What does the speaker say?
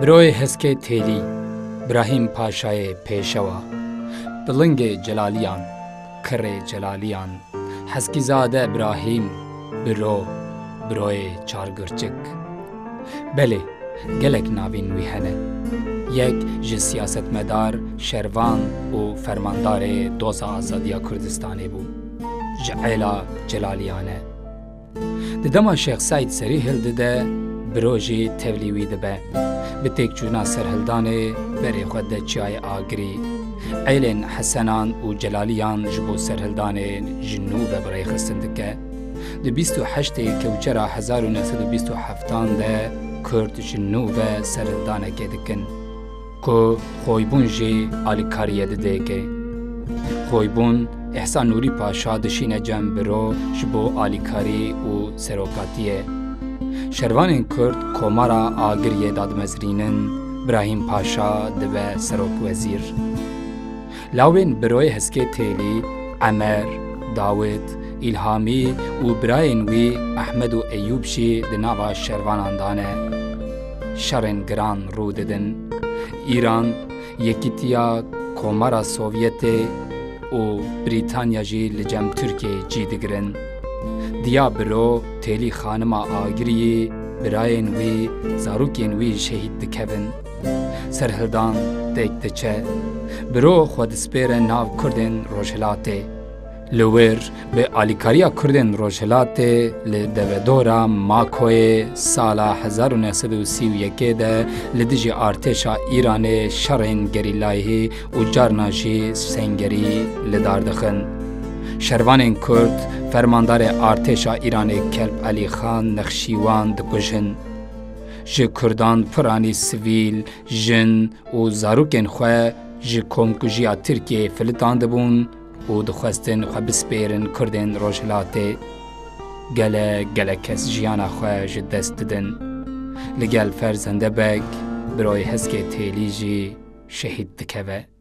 Biroy hezkê têlî, Birahîm Paşayê pêşewa, Dilingê celaliyan, kirê celaliyan, Heskîzade Birahîm, biro, biroyê çargirçik. Belê, gelek navên wî hene. Yek ji siyasetmedar, şervan û fermandarê Doza Azadiya Kurdistanê bû, ji êla celaliyan e. Di dema Şex Saîd serî hildide, biro jî tevlî wî dibe. Bi têkçûna serhildanê berê xwe de çiyayê agirî. Êlên Hesenan û Celaliyan ji bo serhildanê ji nû ve birêxistin dike. Di 28 kewçera 1927 de Kurd ji nû ve serhildanekê dikin ku xwîbûn jî alîkariyê didêke. Xwîbûn Ehsan Nûrî Paşa dişîne cem biro ji bo alîkarî û serokatiyê. Şervanên Kurd komara agiriyê dadmezrînin, Birahîm Paşa dibe serokwezîr. Lawên biroyê hezkê têlî, Emer, Dawit, İlhamî û birayên wî Ehmed û Eyyûb jî di nava şervanan dane. Şerên giran rû didin. İran, Yekîtiya Komara Sovyetê û Brîtanya jî li cem Tirkiyeyê cî digirin. Diya biro têlî xanima agiriyê, birayên wî, zarokên wî şehîd dikevin. Serhildan têk diçe. Biro xwe dispêre nav Kurdên Rojhilatê. Li wêr bi alîkariya Kurdên Rojhilatê li devedora Makoyê sala 1931 de li dijî artêşa Îranê şerên gerîlayî û carna jî sengerî li dar dixin. Şervanên Kurd fermandarê artêşa Îranê Kelb Elî Xan Nexşîwan dikujin. Ji Kurdan piranî sivîl, jin û zarokên xwe ji komkujiya Tirkiyeyê filitan dibûn û dixwestin xwe bispêrin Kurdên Rojhilatê. Gelek kes jiyana xwe ji dest didin. Li gel ferzendebek, biroy hezkê têlî jî şehîd dikeve.